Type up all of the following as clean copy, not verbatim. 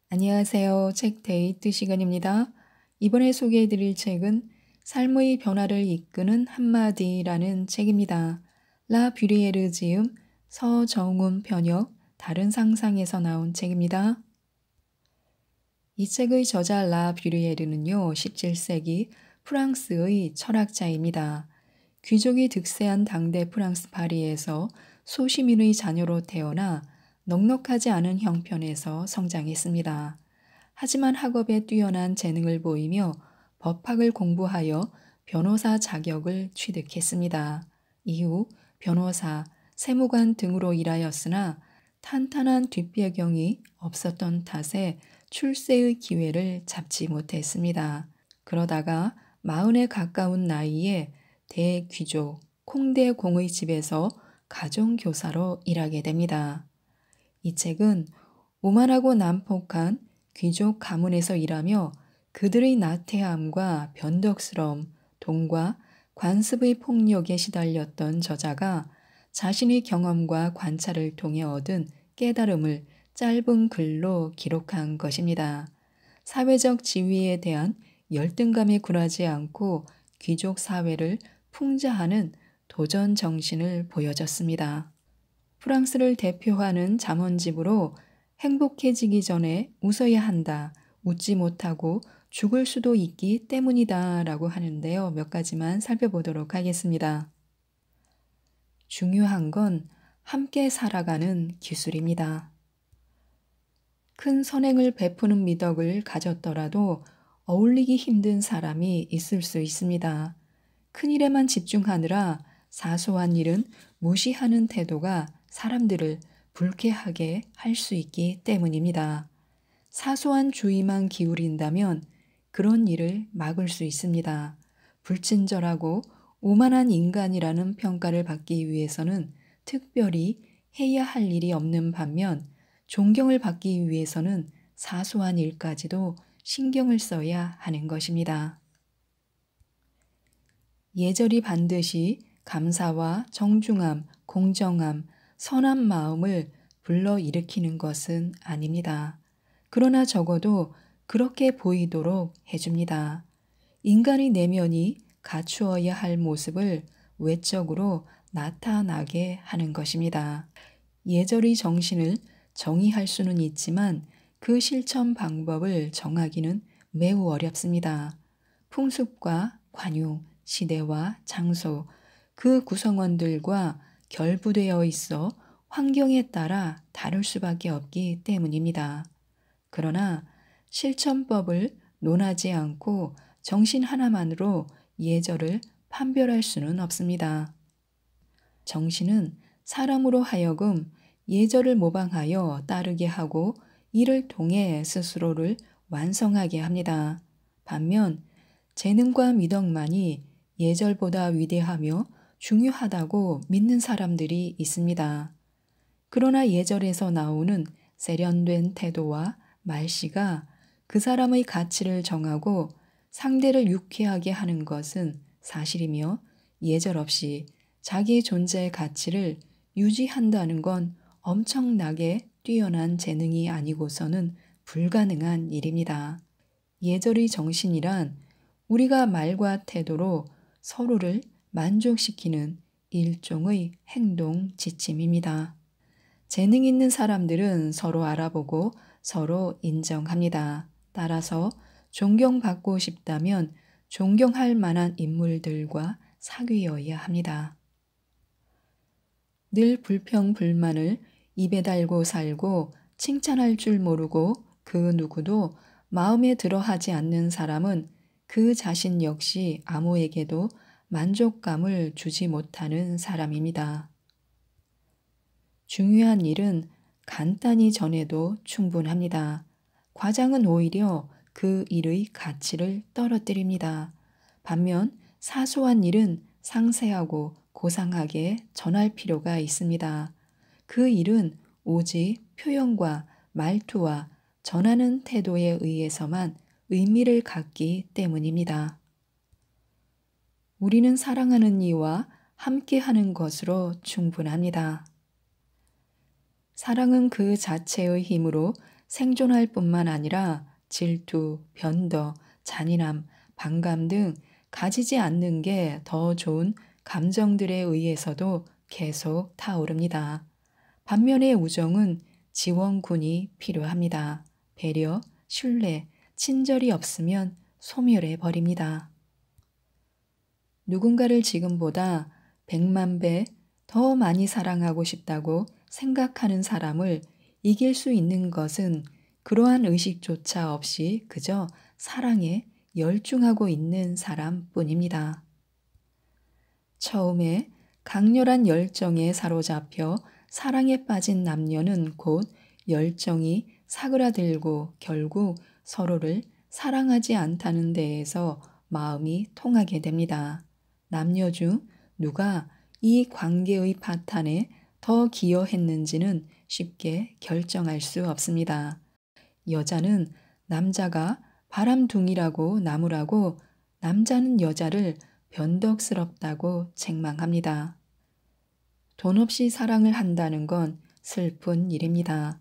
안녕하세요. 책 데이트 시간입니다. 이번에 소개해 드릴 책은 삶의 변화를 이끄는 한마디라는 책입니다. 라 뷰리에르 지음, 서정훈 번역, 다른 상상에서 나온 책입니다. 이 책의 저자 라 뷰리에르는요, 17세기 프랑스의 철학자입니다. 귀족이 득세한 당대 프랑스 파리에서 소시민의 자녀로 태어나 넉넉하지 않은 형편에서 성장했습니다. 하지만 학업에 뛰어난 재능을 보이며 법학을 공부하여 변호사 자격을 취득했습니다. 이후 변호사, 세무관 등으로 일하였으나 탄탄한 뒷배경이 없었던 탓에 출세의 기회를 잡지 못했습니다. 그러다가 40에 가까운 나이에 대귀족 콩대공의 집에서 가정교사로 일하게 됩니다. 이 책은 오만하고 난폭한 귀족 가문에서 일하며 그들의 나태함과 변덕스러움, 돈과 관습의 폭력에 시달렸던 저자가 자신의 경험과 관찰을 통해 얻은 깨달음을 짧은 글로 기록한 것입니다. 사회적 지위에 대한 열등감에 굴하지 않고 귀족 사회를 풍자하는 도전 정신을 보여줬습니다. 프랑스를 대표하는 잠언집으로 행복해지기 전에 웃어야 한다, 웃지 못하고 죽을 수도 있기 때문이다 라고 하는데요. 몇 가지만 살펴보도록 하겠습니다. 중요한 건 함께 살아가는 기술입니다. 큰 선행을 베푸는 미덕을 가졌더라도 어울리기 힘든 사람이 있을 수 있습니다. 큰 일에만 집중하느라 사소한 일은 무시하는 태도가 사람들을 불쾌하게 할 수 있기 때문입니다. 사소한 주의만 기울인다면 그런 일을 막을 수 있습니다. 불친절하고 오만한 인간이라는 평가를 받기 위해서는 특별히 해야 할 일이 없는 반면 존경을 받기 위해서는 사소한 일까지도 신경을 써야 하는 것입니다. 예절이 반드시 감사와 정중함, 공정함, 선한 마음을 불러일으키는 것은 아닙니다. 그러나 적어도 그렇게 보이도록 해줍니다. 인간의 내면이 갖추어야 할 모습을 외적으로 나타나게 하는 것입니다. 예절의 정신을 정의할 수는 있지만 그 실천 방법을 정하기는 매우 어렵습니다. 풍습과 관용, 시대와 장소, 그 구성원들과 결부되어 있어 환경에 따라 다를 수밖에 없기 때문입니다. 그러나 실천법을 논하지 않고 정신 하나만으로 예절을 판별할 수는 없습니다. 정신은 사람으로 하여금 예절을 모방하여 따르게 하고 이를 통해 스스로를 완성하게 합니다. 반면 재능과 미덕만이 예절보다 위대하며 중요하다고 믿는 사람들이 있습니다. 그러나 예절에서 나오는 세련된 태도와 말씨가 그 사람의 가치를 정하고 상대를 유쾌하게 하는 것은 사실이며 예절 없이 자기 존재의 가치를 유지한다는 건 엄청나게 뛰어난 재능이 아니고서는 불가능한 일입니다. 예절의 정신이란 우리가 말과 태도로 서로를 만족시키는 일종의 행동 지침입니다. 재능 있는 사람들은 서로 알아보고 서로 인정합니다. 따라서 존경받고 싶다면 존경할 만한 인물들과 사귀어야 합니다. 늘 불평불만을 입에 달고 살고 칭찬할 줄 모르고 그 누구도 마음에 들어 하지 않는 사람은 그 자신 역시 아무에게도 만족감을 주지 못하는 사람입니다. 중요한 일은 간단히 전해도 충분합니다. 과장은 오히려 그 일의 가치를 떨어뜨립니다. 반면 사소한 일은 상세하고 고상하게 전할 필요가 있습니다. 그 일은 오직 표현과 말투와 전하는 태도에 의해서만 의미를 갖기 때문입니다. 우리는 사랑하는 이와 함께하는 것으로 충분합니다. 사랑은 그 자체의 힘으로 생존할 뿐만 아니라 질투, 변덕, 잔인함, 반감 등 가지지 않는 게 더 좋은 감정들에 의해서도 계속 타오릅니다. 반면에 우정은 지원군이 필요합니다. 배려, 신뢰, 친절이 없으면 소멸해 버립니다. 누군가를 지금보다 100만 배 더 많이 사랑하고 싶다고 생각하는 사람을 이길 수 있는 것은 그러한 의식조차 없이 그저 사랑에 열중하고 있는 사람뿐입니다. 처음에 강렬한 열정에 사로잡혀 사랑에 빠진 남녀는 곧 열정이 사그라들고 결국 서로를 사랑하지 않다는 데에서 마음이 통하게 됩니다. 남녀 중 누가 이 관계의 파탄에 더 기여했는지는 쉽게 결정할 수 없습니다. 여자는 남자가 바람둥이라고 나무라고, 남자는 여자를 변덕스럽다고 책망합니다. 돈 없이 사랑을 한다는 건 슬픈 일입니다.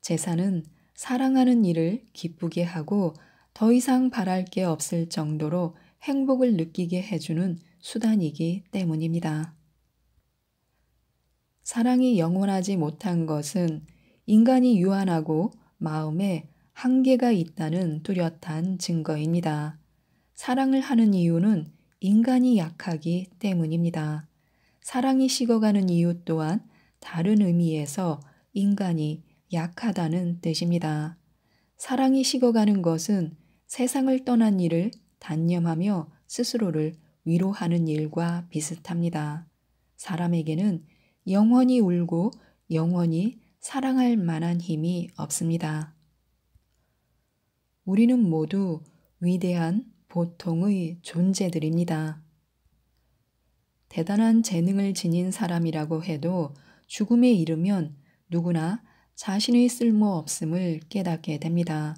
재산은 사랑하는 일을 기쁘게 하고 더 이상 바랄 게 없을 정도로 행복을 느끼게 해주는 수단이기 때문입니다. 사랑이 영원하지 못한 것은 인간이 유한하고 마음에 한계가 있다는 뚜렷한 증거입니다. 사랑을 하는 이유는 인간이 약하기 때문입니다. 사랑이 식어가는 이유 또한 다른 의미에서 인간이 약하다는 뜻입니다. 사랑이 식어가는 것은 세상을 떠난 이를 단념하며 스스로를 위로하는 일과 비슷합니다. 사람에게는 영원히 울고 영원히 사랑할 만한 힘이 없습니다. 우리는 모두 위대한 보통의 존재들입니다. 대단한 재능을 지닌 사람이라고 해도 죽음에 이르면 누구나 자신의 쓸모없음을 깨닫게 됩니다.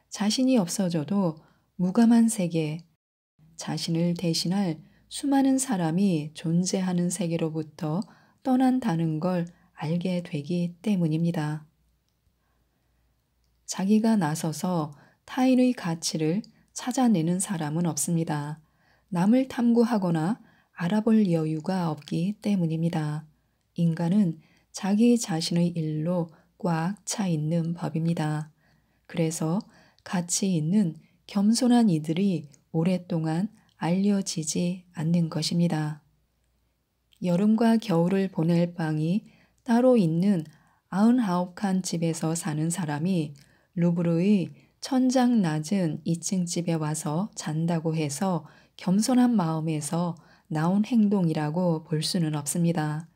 자신이 없어져도 무감한 세계, 자신을 대신할 수많은 사람이 존재하는 세계로부터 떠난다는 걸 알게 되기 때문입니다. 자기가 나서서 타인의 가치를 찾아내는 사람은 없습니다. 남을 탐구하거나 알아볼 여유가 없기 때문입니다. 인간은 자기 자신의 일로 꽉 차 있는 법입니다. 그래서 가치 있는 겸손한 이들이 오랫동안 알려지지 않는 것입니다. 여름과 겨울을 보낼 방이 따로 있는 99칸 집에서 사는 사람이 루브르의 천장 낮은 2층 집에 와서 잔다고 해서 겸손한 마음에서 나온 행동이라고 볼 수는 없습니다.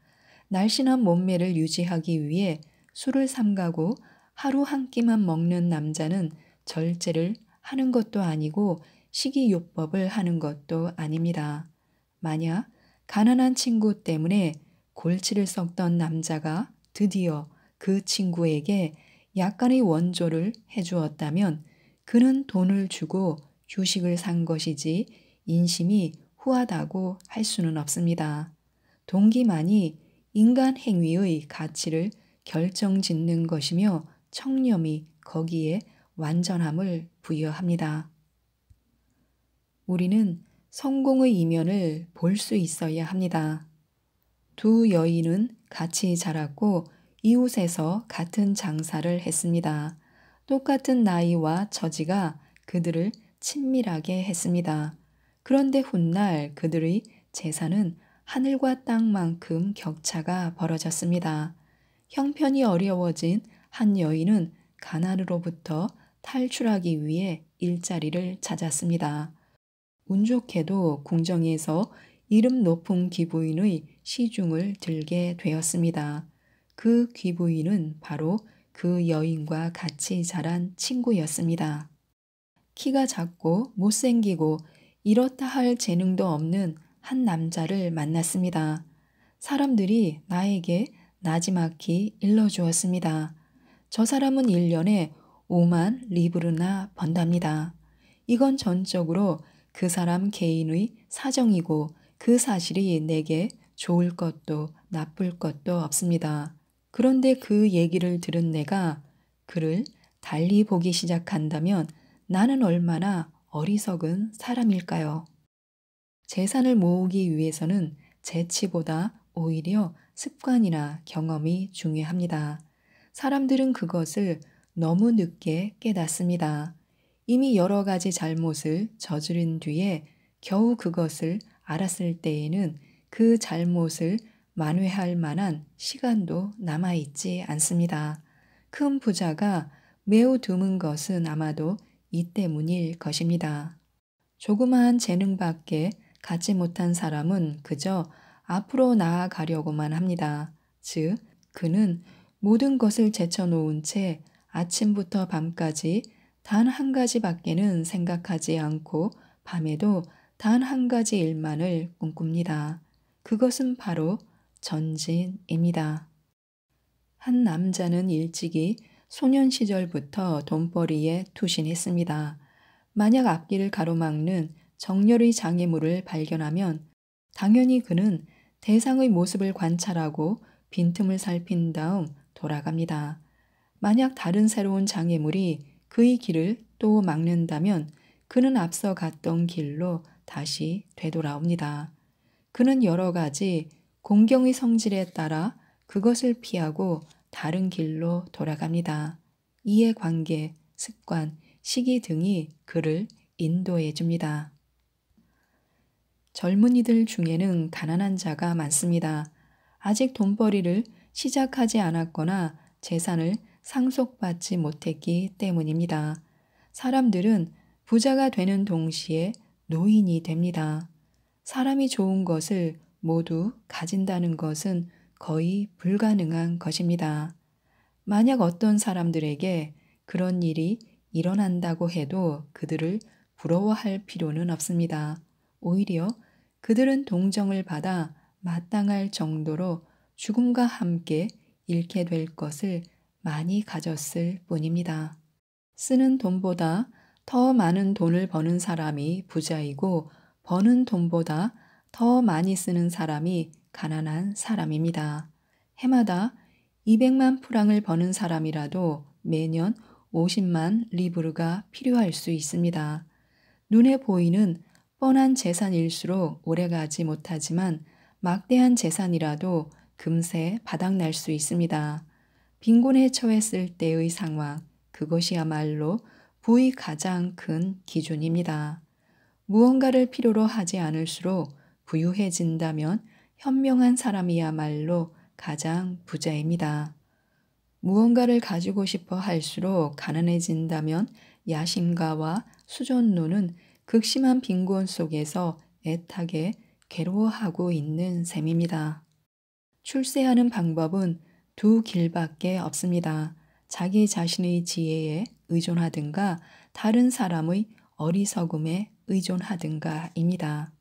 날씬한 몸매를 유지하기 위해 술을 삼가고 하루 한 끼만 먹는 남자는 절제를 하는 것도 아니고 식이요법을 하는 것도 아닙니다. 만약 가난한 친구 때문에 골치를 썩던 남자가 드디어 그 친구에게 약간의 원조를 해주었다면 그는 돈을 주고 휴식을 산 것이지 인심이 후하다고 할 수는 없습니다. 동기만이 인간 행위의 가치를 결정짓는 것이며 청렴이 거기에 완전함을 부여합니다. 우리는 성공의 이면을 볼 수 있어야 합니다. 두 여인은 같이 자랐고 이웃에서 같은 장사를 했습니다. 똑같은 나이와 처지가 그들을 친밀하게 했습니다. 그런데 훗날 그들의 재산은 하늘과 땅만큼 격차가 벌어졌습니다. 형편이 어려워진 한 여인은 가난으로부터 탈출하기 위해 일자리를 찾았습니다. 운 좋게도 궁정에서 이름 높은 귀부인의 시중을 들게 되었습니다. 그 귀부인은 바로 그 여인과 같이 자란 친구였습니다. 키가 작고 못생기고 이렇다 할 재능도 없는 한 남자를 만났습니다. 사람들이 나에게 나지막히 일러주었습니다. 저 사람은 1년에 5만 리브르나 번답니다. 이건 전적으로 그 사람 개인의 사정이고 그 사실이 내게 좋을 것도 나쁠 것도 없습니다. 그런데 그 얘기를 들은 내가 그를 달리 보기 시작한다면 나는 얼마나 어리석은 사람일까요? 재산을 모으기 위해서는 재치보다 오히려 습관이나 경험이 중요합니다. 사람들은 그것을 너무 늦게 깨닫습니다. 이미 여러 가지 잘못을 저지른 뒤에 겨우 그것을 알았을 때에는 그 잘못을 만회할 만한 시간도 남아있지 않습니다. 큰 부자가 매우 드문 것은 아마도 이 때문일 것입니다. 조그마한 재능밖에 갖지 못한 사람은 그저 앞으로 나아가려고만 합니다. 즉, 그는 모든 것을 제쳐놓은 채 아침부터 밤까지 단 한 가지밖에는 생각하지 않고 밤에도 단 한 가지 일만을 꿈꿉니다. 그것은 바로 전진입니다. 한 남자는 일찍이 소년 시절부터 돈벌이에 투신했습니다. 만약 앞길을 가로막는 정렬의 장애물을 발견하면 당연히 그는 대상의 모습을 관찰하고 빈틈을 살핀 다음 돌아갑니다. 만약 다른 새로운 장애물이 그의 길을 또 막는다면 그는 앞서 갔던 길로 다시 되돌아옵니다. 그는 여러 가지 공경의 성질에 따라 그것을 피하고 다른 길로 돌아갑니다. 이해관계, 습관, 시기 등이 그를 인도해 줍니다. 젊은이들 중에는 가난한 자가 많습니다. 아직 돈벌이를 시작하지 않았거나 재산을 상속받지 못했기 때문입니다. 사람들은 부자가 되는 동시에 노인이 됩니다. 사람이 좋은 것을 모두 가진다는 것은 거의 불가능한 것입니다. 만약 어떤 사람들에게 그런 일이 일어난다고 해도 그들을 부러워할 필요는 없습니다. 오히려 그들은 동정을 받아 마땅할 정도로 죽음과 함께 잃게 될 것을 많이 가졌을 뿐입니다. 쓰는 돈보다 더 많은 돈을 버는 사람이 부자이고 버는 돈보다 더 많이 쓰는 사람이 가난한 사람입니다. 해마다 200만 프랑을 버는 사람이라도 매년 50만 리브르가 필요할 수 있습니다. 눈에 보이는 뻔한 재산일수록 오래가지 못하지만 막대한 재산이라도 금세 바닥날 수 있습니다. 빈곤에 처했을 때의 상황, 그것이야말로 부의 가장 큰 기준입니다. 무언가를 필요로 하지 않을수록 부유해진다면 현명한 사람이야말로 가장 부자입니다. 무언가를 가지고 싶어 할수록 가난해진다면 야심가와 수존노는 극심한 빈곤 속에서 애타게 괴로워하고 있는 셈입니다. 출세하는 방법은 두 길밖에 없습니다. 자기 자신의 지혜에 의존하든가 다른 사람의 어리석음에 의존하든가입니다.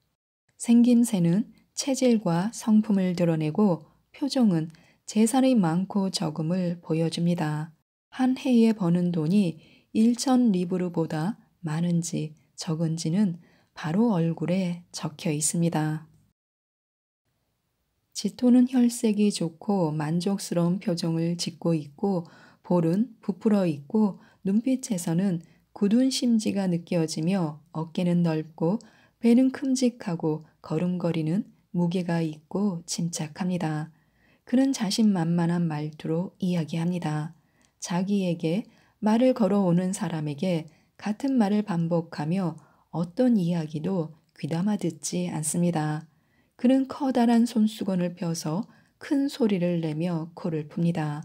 생김새는 체질과 성품을 드러내고 표정은 재산의 많고 적음을 보여줍니다. 한 해에 버는 돈이 1천 리브르보다 많은지 적은지는 바로 얼굴에 적혀 있습니다. 지토는 혈색이 좋고 만족스러운 표정을 짓고 있고 볼은 부풀어 있고 눈빛에서는 굳은 심지가 느껴지며 어깨는 넓고 배는 큼직하고 걸음걸이는 무게가 있고 침착합니다. 그는 자신만만한 말투로 이야기합니다. 자기에게 말을 걸어오는 사람에게 같은 말을 반복하며 어떤 이야기도 귀담아 듣지 않습니다. 그는 커다란 손수건을 펴서 큰 소리를 내며 코를 풉니다.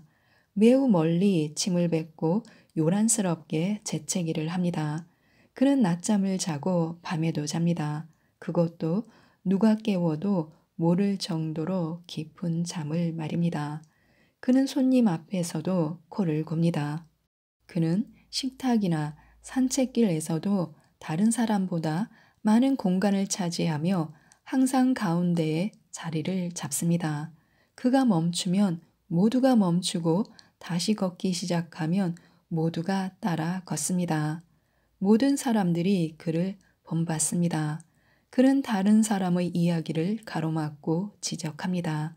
매우 멀리 침을 뱉고 요란스럽게 재채기를 합니다. 그는 낮잠을 자고 밤에도 잡니다. 그것도 누가 깨워도 모를 정도로 깊은 잠을 말입니다. 그는 손님 앞에서도 코를 곱니다. 그는 식탁이나 산책길에서도 다른 사람보다 많은 공간을 차지하며 항상 가운데에 자리를 잡습니다. 그가 멈추면 모두가 멈추고 다시 걷기 시작하면 모두가 따라 걷습니다. 모든 사람들이 그를 본받습니다. 그는 다른 사람의 이야기를 가로막고 지적합니다.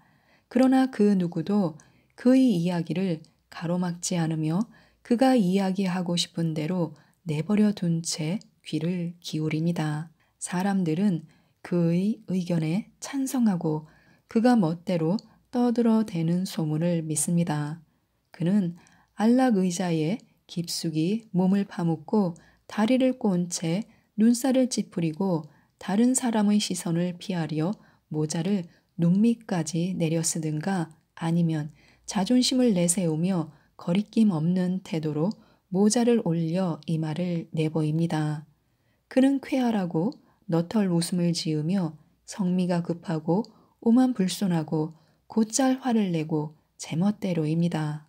그러나 그 누구도 그의 이야기를 가로막지 않으며 그가 이야기하고 싶은 대로 내버려 둔 채 귀를 기울입니다. 사람들은 그의 의견에 찬성하고 그가 멋대로 떠들어대는 소문을 믿습니다. 그는 안락 의자에 깊숙이 몸을 파묻고 다리를 꼰 채 눈살을 찌푸리고 다른 사람의 시선을 피하려 모자를 눈밑까지 내려쓰든가 아니면 자존심을 내세우며 거리낌 없는 태도로 모자를 올려 이마를 내보입니다. 그는 쾌활하고 너털 웃음을 지으며 성미가 급하고 오만불손하고 곧잘 화를 내고 제멋대로입니다.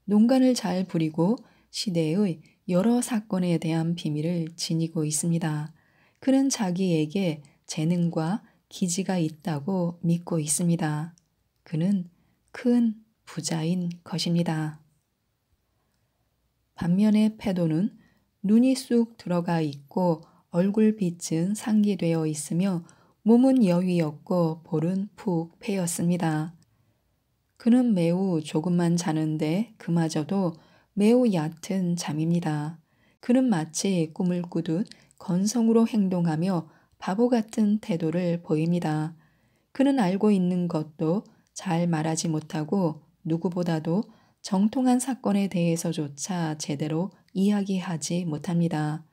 농간을 잘 부리고 시대의 여러 사건에 대한 비밀을 지니고 있습니다. 그는 자기에게 재능과 기지가 있다고 믿고 있습니다. 그는 큰 부자인 것입니다. 반면에 패도는 눈이 쑥 들어가 있고 얼굴빛은 상기되어 있으며 몸은 여위 없고 볼은 푹 패였습니다. 그는 매우 조금만 자는데 그마저도 매우 얕은 잠입니다. 그는 마치 꿈을 꾸듯 건성으로 행동하며 바보 같은 태도를 보입니다. 그는 알고 있는 것도 잘 말하지 못하고 누구보다도 정통한 사건에 대해서조차 제대로 이야기하지 못합니다.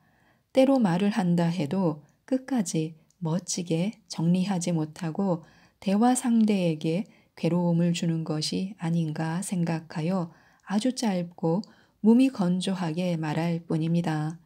때로 말을 한다 해도 끝까지 멋지게 정리하지 못하고 대화 상대에게 괴로움을 주는 것이 아닌가 생각하여 아주 짧고 몸이 건조하게 말할 뿐입니다.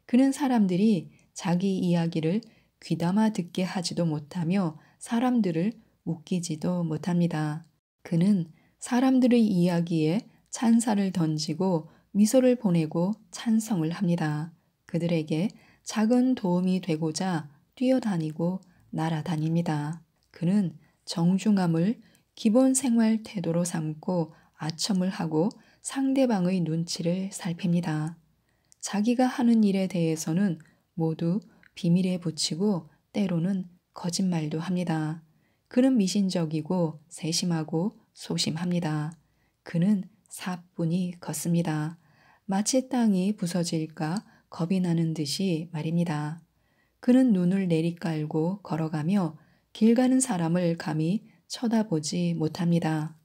그는 사람들이 자기 이야기를 귀담아 듣게 하지도 못하며 사람들을 웃기지도 못합니다. 그는 사람들의 이야기에 찬사를 던지고 미소를 보내고 찬성을 합니다. 그들에게 작은 도움이 되고자 뛰어다니고 날아다닙니다. 그는 정중함을 기본 생활 태도로 삼고 아첨을 하고 상대방의 눈치를 살핍니다. 자기가 하는 일에 대해서는 모두 비밀에 붙이고 때로는 거짓말도 합니다. 그는 미신적이고 세심하고 소심합니다. 그는 사뿐히 걷습니다. 마치 땅이 부서질까 겁이 나는 듯이 말입니다. 그는 눈을 내리깔고 걸어가며 길 가는 사람을 감히 쳐다보지 못합니다.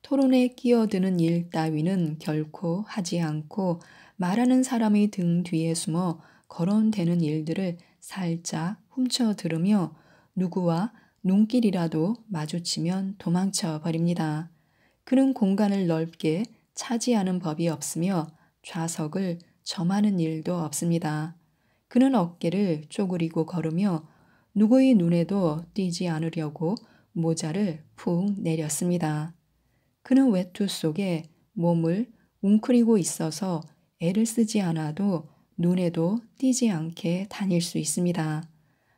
토론에 끼어드는 일 따위는 결코 하지 않고 말하는 사람의 등 뒤에 숨어 거론되는 일들을 살짝 훔쳐 들으며 누구와 눈길이라도 마주치면 도망쳐 버립니다. 그는 공간을 넓게 차지하는 법이 없으며 좌석을 점하는 일도 없습니다. 그는 어깨를 쪼그리고 걸으며 누구의 눈에도 띄지 않으려고 모자를 푹 내렸습니다. 그는 외투 속에 몸을 웅크리고 있어서 애를 쓰지 않아도 눈에도 띄지 않게 다닐 수 있습니다.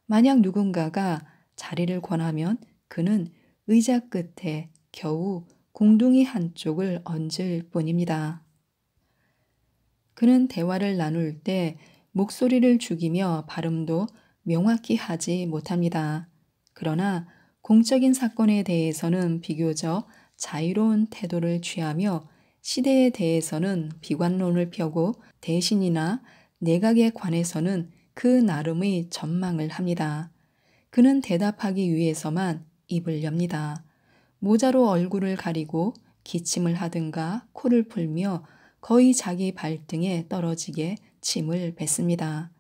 만약 누군가가 자리를 권하면 그는 의자 끝에 겨우 공둥이 한쪽을 얹을 뿐입니다. 그는 대화를 나눌 때 목소리를 죽이며 발음도 명확히 하지 못합니다. 그러나 공적인 사건에 대해서는 비교적 자유로운 태도를 취하며 시대에 대해서는 비관론을 펴고 대신이나 내각에 관해서는 그 나름의 전망을 합니다. 그는 대답하기 위해서만 입을 엽니다. 모자로 얼굴을 가리고 기침을 하든가 코를 풀며 거의 자기 발등에 떨어지게 침을 뱉습니다.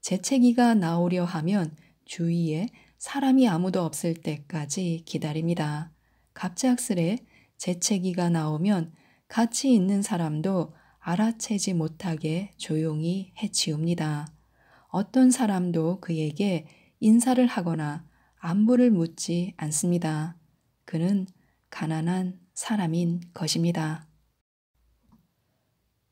재채기가 나오려 하면 주위에 사람이 아무도 없을 때까지 기다립니다. 갑작스레 재채기가 나오면 같이 있는 사람도 알아채지 못하게 조용히 해치웁니다. 어떤 사람도 그에게 인사를 하거나 안부를 묻지 않습니다. 그는 가난한 사람인 것입니다.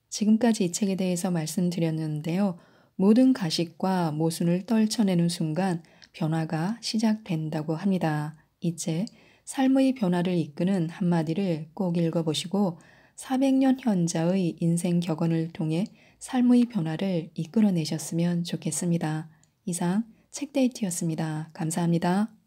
지금까지 이 책에 대해서 말씀드렸는데요. 모든 가식과 모순을 떨쳐내는 순간 변화가 시작된다고 합니다. 이제 삶의 변화를 이끄는 한마디를 꼭 읽어보시고 400년 현자의 인생 격언을 통해 삶의 변화를 이끌어내셨으면 좋겠습니다. 이상 책데이트였습니다. 감사합니다.